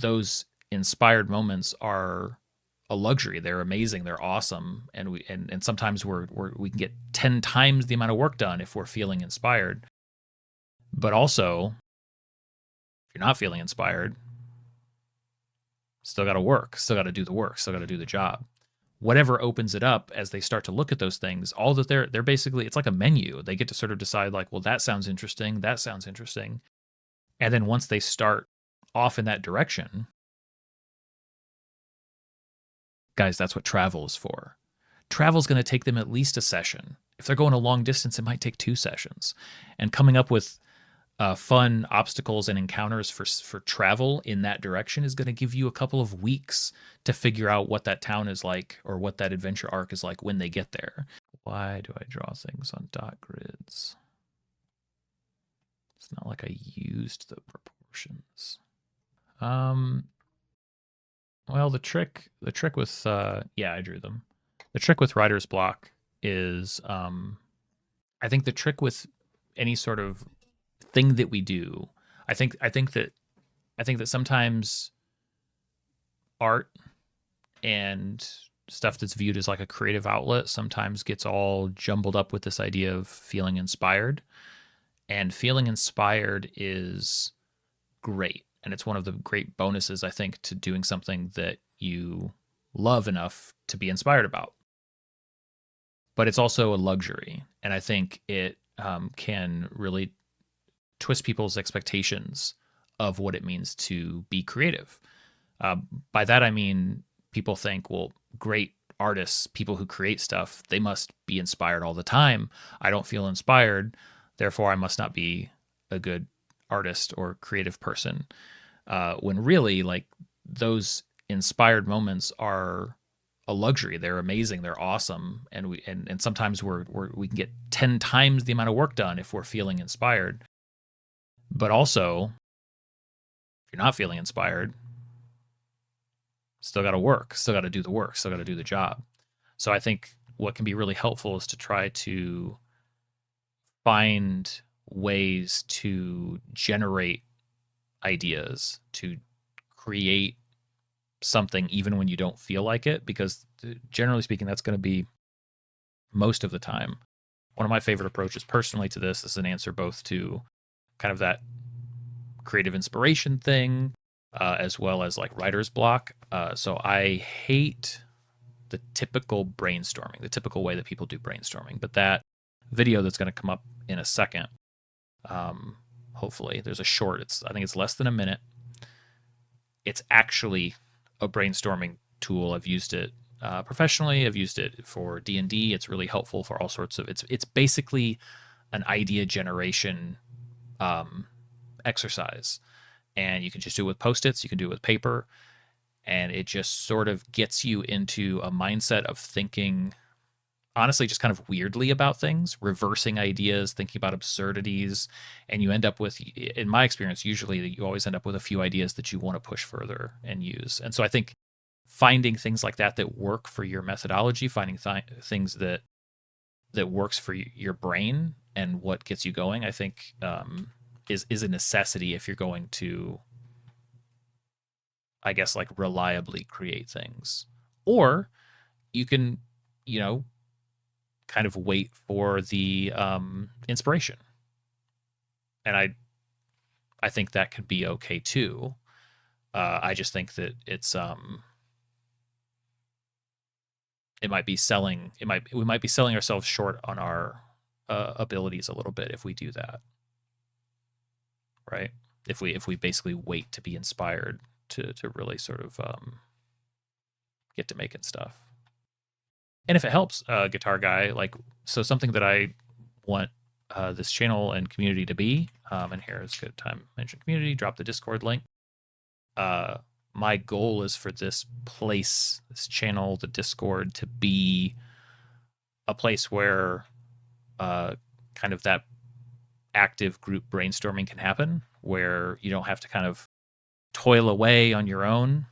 those inspired moments are a luxury. They're amazing. They're awesome. And sometimes we can get 10 times the amount of work done if we're feeling inspired. But also, if you're not feeling inspired, still got to work, still got to do the work, still got to do the job. Whatever opens it up as they start to look at those things, all that they're basically, it's like a menu. They get to sort of decide like, well, that sounds interesting, that sounds interesting. And then once they start off in that direction, guys, that's what travel is for. Travel is going to take them at least a session. If they're going a long distance, it might take 2 sessions. And coming up with fun obstacles and encounters for travel in that direction is going to give you a couple of weeks to figure out what that town is like or what that adventure arc is like when they get there. Why do I draw things on dot grids? It's not like I used the proportions. Well, the trick with yeah, I drew them. The trick with writer's block is I think the trick with any sort of thing that we do, I think that sometimes art and stuff that's viewed as like a creative outlet sometimes gets all jumbled up with this idea of feeling inspired. And feeling inspired is great. And it's one of the great bonuses, I think, to doing something that you love enough to be inspired about. But it's also a luxury. And I think it can really twist people's expectations of what it means to be creative. By that, I mean, people think, well, great artists, people who create stuff, they must be inspired all the time. I don't feel inspired, therefore I must not be a good artist or creative person. When really, like, those inspired moments are a luxury. They're amazing. They're awesome. And sometimes we can get 10 times the amount of work done if we're feeling inspired. But also, if you're not feeling inspired, still got to work, still got to do the work, still got to do the job. So I think what can be really helpful is to try to find ways to generate ideas, to create something even when you don't feel like it, because generally speaking, that's going to be most of the time. One of my favorite approaches personally to this is an answer both to kind of that creative inspiration thing, as well as like writer's block. So I hate the typical brainstorming, the typical way that people do brainstorming. But that video that's going to come up in a second, hopefully, there's a short. I think it's less than a minute. It's actually a brainstorming tool. I've used it professionally. I've used it for D&D. It's really helpful for all sorts of. It's basically an idea generation exercise, and you can just do it with Post-its, you can do it with paper, and it just sort of gets you into a mindset of thinking honestly just kind of weirdly about things, reversing ideas, thinking about absurdities, and you end up with, in my experience, usually you always end up with a few ideas that you want to push further and use. And so I think finding things like that work for your methodology, finding things that works for your brain and what gets you going, I think is a necessity if you're going to, I guess, like reliably create things. Or you can, kind of wait for the inspiration. And I think that could be okay too. I just think that it's we might be selling ourselves short on our abilities a little bit if we do that. Right? If we basically wait to be inspired to really sort of get to making stuff. And if it helps, Guitar Guy, like, so something that I want this channel and community to be, and here is a good time to mention community, drop the Discord link. My goal is for this channel, the Discord, to be a place where kind of that active group brainstorming can happen, where you don't have to kind of toil away on your own,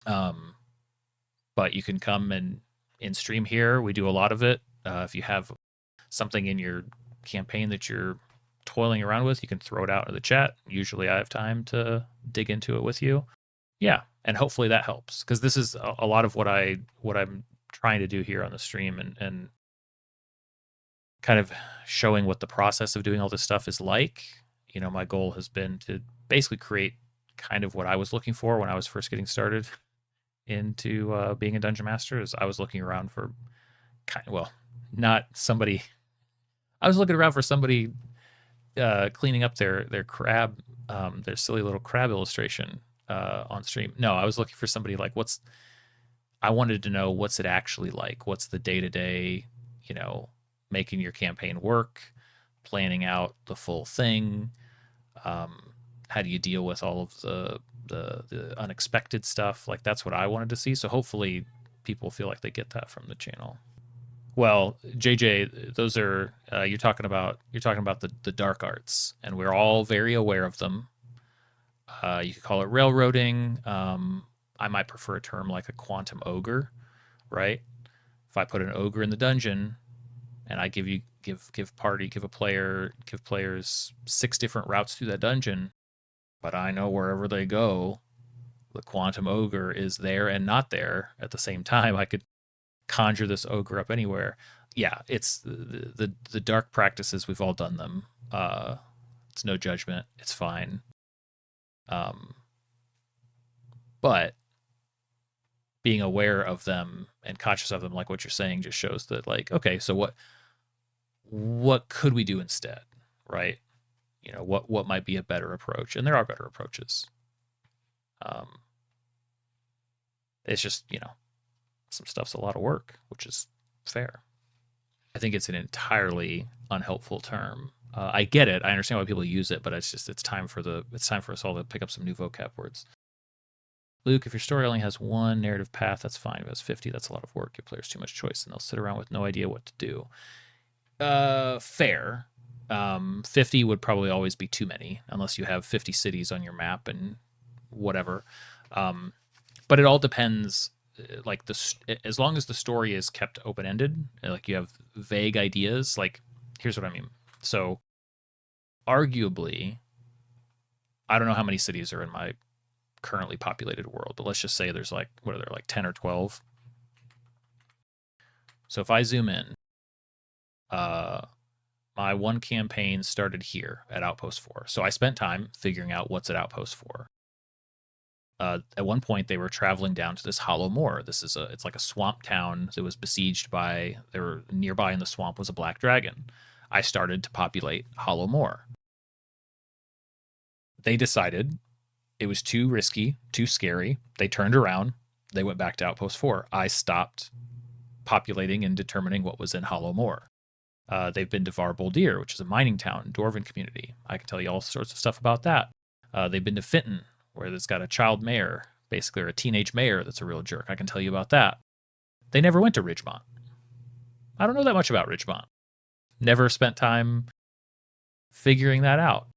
but you can come and in stream here. We do a lot of it. If you have something in your campaign that you're toiling around with, you can throw it out in the chat. Usually I have time to dig into it with you. Yeah, and hopefully that helps, because this is a lot of what I'm trying to do here on the stream, and kind of showing what the process of doing all this stuff is like. You know, my goal has been to basically create kind of what I was looking for when I was first getting started into being a dungeon master. Is I was looking around for not somebody. I was looking around for somebody cleaning up their crab, their silly little crab illustration on stream. No, I was looking for somebody like I wanted to know what's it actually like. What's the day to day, making your campaign work, planning out the full thing. How do you deal with all of the unexpected stuff? Like, that's what I wanted to see. So hopefully people feel like they get that from the channel. Well, JJ, those are you're talking about the dark arts, and we're all very aware of them. You could call it railroading. I might prefer a term like a quantum ogre, right? If I put an ogre in the dungeon and I give players 6 different routes through that dungeon, but I know wherever they go, the quantum ogre is there and not there at the same time. I could conjure this ogre up anywhere. Yeah, it's the dark practices. We've all done them. It's no judgment. It's fine. But being aware of them and conscious of them, like what you're saying, just shows that, like, okay, so what could we do instead, right? What might be a better approach, and there are better approaches. It's just, some stuff's a lot of work, which is fair. I think it's an entirely unhelpful term. I get it. I understand why people use it, but it's time for us all to pick up some new vocab words. Luke, if your story only has one narrative path, that's fine. If it has 50, that's a lot of work. Give players too much choice, and they'll sit around with no idea what to do. Fair. 50 would probably always be too many, unless you have 50 cities on your map and whatever. But it all depends. Like, as long as the story is kept open-ended, like you have vague ideas. Like, here's what I mean. So, arguably, I don't know how many cities are in my currently populated world, but let's just say there's like 10 or 12. So if I zoom in, my one campaign started here at Outpost 4. So I spent time figuring out what's at Outpost 4. At one point, they were traveling down to this Hollow Moor. It's like a swamp town that was besieged by. Nearby in the swamp was a black dragon. I started to populate Hollow Moor. They decided it was too risky, too scary. They turned around. They went back to Outpost 4. I stopped populating and determining what was in Hollow Moor. They've been to Varboldir, which is a mining town, dwarven community. I can tell you all sorts of stuff about that. They've been to Fitton, where it's got a child mayor, basically, or a teenage mayor that's a real jerk. I can tell you about that. They never went to Ridgemont. I don't know that much about Ridgemont. Never spent time figuring that out.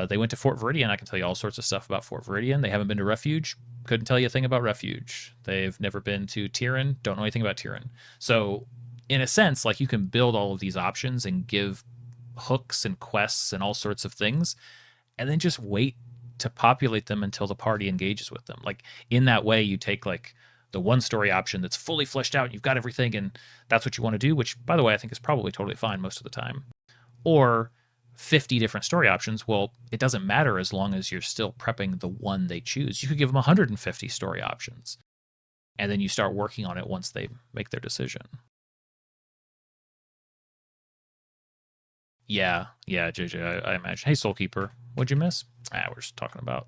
They went to Fort Viridian. I can tell you all sorts of stuff about Fort Viridian. They haven't been to Refuge. Couldn't tell you a thing about Refuge. They've never been to Tyran. Don't know anything about Tyran. So, in a sense, like, you can build all of these options and give hooks and quests and all sorts of things, and then just wait to populate them until the party engages with them. Like, in that way, you take like the one story option that's fully fleshed out, you've got everything, and that's what you want to do, which, by the way, I think is probably totally fine most of the time. Or 50 different story options. Well, it doesn't matter as long as you're still prepping the one they choose. You could give them 150 story options, and then you start working on it once they make their decision. Yeah, JJ, I imagine. Hey, Soulkeeper, what'd you miss? We're just talking about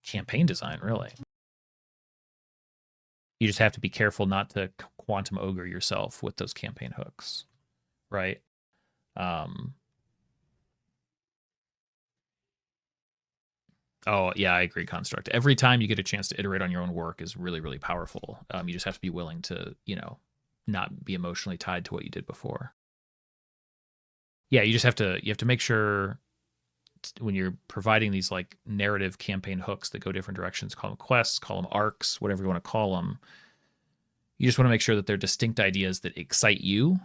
campaign design, really. You just have to be careful not to quantum ogre yourself with those campaign hooks, right? Oh, yeah, I agree, Construct. Every time you get a chance to iterate on your own work is really, really powerful. You just have to be willing to, not be emotionally tied to what you did before. Yeah, you have to make sure when you're providing these like narrative campaign hooks that go different directions, call them quests, call them arcs, whatever you want to call them. You just want to make sure that they're distinct ideas that excite you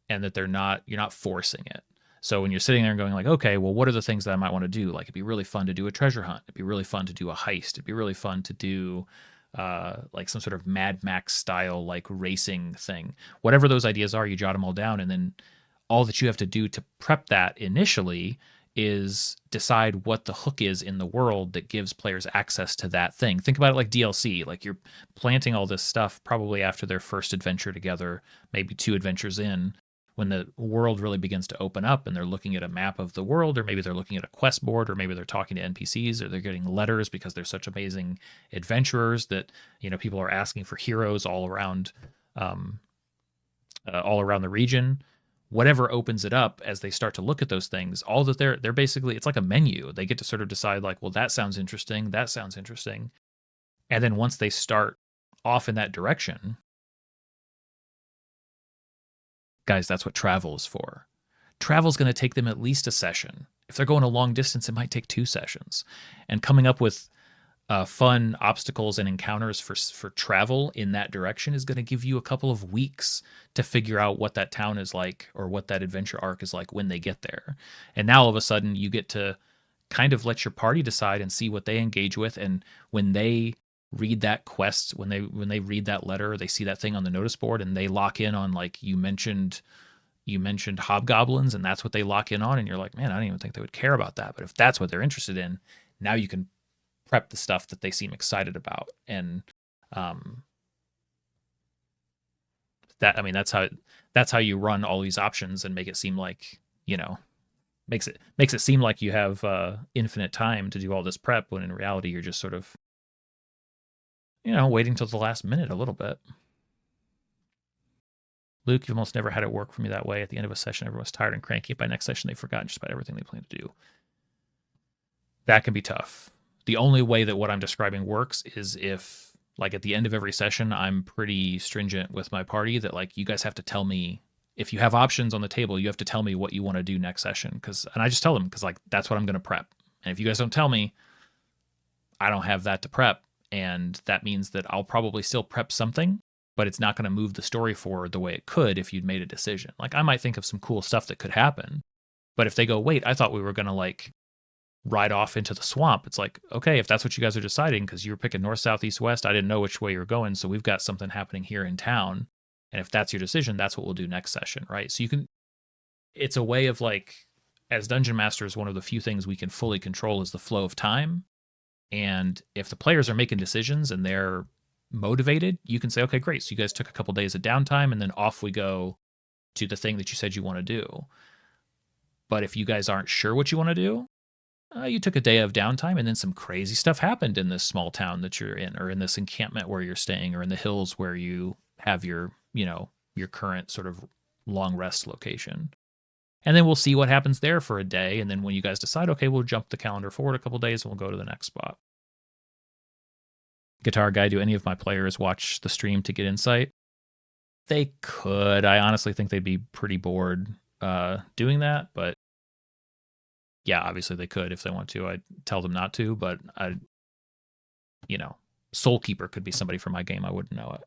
and that you're not forcing it. So when you're sitting there and going like, okay, well, what are the things that I might want to do? Like, it'd be really fun to do a treasure hunt. It'd be really fun to do a heist. It'd be really fun to do like some sort of Mad Max style like racing thing. Whatever those ideas are, you jot them all down, and then all that you have to do to prep that initially is decide what the hook is in the world that gives players access to that thing. Think about it like DLC. Like, you're planting all this stuff probably after their first adventure together, maybe 2 adventures in, when the world really begins to open up and they're looking at a map of the world, or maybe they're looking at a quest board, or maybe they're talking to NPCs, or they're getting letters because they're such amazing adventurers that, you know, people are asking for heroes all around the region. Whatever opens it up as they start to look at those things, all that they're basically, it's like a menu. They get to sort of decide like, well, that sounds interesting. That sounds interesting. And then once they start off in that direction, guys, that's what travel is for. Travel is going to take them at least a session. If they're going a long distance, it might take 2 sessions. And coming up with fun obstacles and encounters for travel in that direction is going to give you a couple of weeks to figure out what that town is like, or what that adventure arc is like when they get there. And now all of a sudden you get to kind of let your party decide and see what they engage with. And when they read that quest, when they read that letter, they see that thing on the notice board and they lock in on, like, you mentioned hobgoblins, and that's what they lock in on, and you're like, man, I don't even think they would care about that. But if that's what they're interested in, now you can prep the stuff that they seem excited about. And that's how you run all these options and make it seem like, you know, makes it seem like you have infinite time to do all this prep, when in reality you're just sort of, you know, waiting till the last minute a little bit. Luke, you've almost never had it work for me that way. At the end of a session, everyone's tired and cranky. By next session, they've forgotten just about everything they plan to do. That can be tough. The only way that what I'm describing works is if, like, at the end of every session, I'm pretty stringent with my party that, like, you guys have to tell me, if you have options on the table, you have to tell me what you want to do next session. And I just tell them, because, like, that's what I'm going to prep. And if you guys don't tell me, I don't have that to prep. And that means that I'll probably still prep something, but it's not going to move the story forward the way it could if you'd made a decision. Like, I might think of some cool stuff that could happen, but if they go, wait, I thought we were going to, like, ride off into the swamp, it's like, okay, if that's what you guys are deciding, because you were picking north, south, east, west, I didn't know which way you were going, so we've got something happening here in town, and if that's your decision, that's what we'll do next session, right? So it's a way of, like, as dungeon masters, one of the few things we can fully control is the flow of time. And if the players are making decisions and they're motivated, you can say, okay, great, so you guys took a couple days of downtime, and then off we go to the thing that you said you want to do. But if you guys aren't sure what you want to do, you took a day of downtime, and then some crazy stuff happened in this small town that you're in, or in this encampment where you're staying, or in the hills where you have your, you know, your current sort of long rest location. And then we'll see what happens there for a day. And then when you guys decide, okay, we'll jump the calendar forward a couple days and we'll go to the next spot. Guitar Guy, do any of my players watch the stream to get insight? They could. I honestly think they'd be pretty bored doing that, but yeah, obviously they could if they want to. I'd tell them not to, but Soul Keeper could be somebody from my game. I wouldn't know it.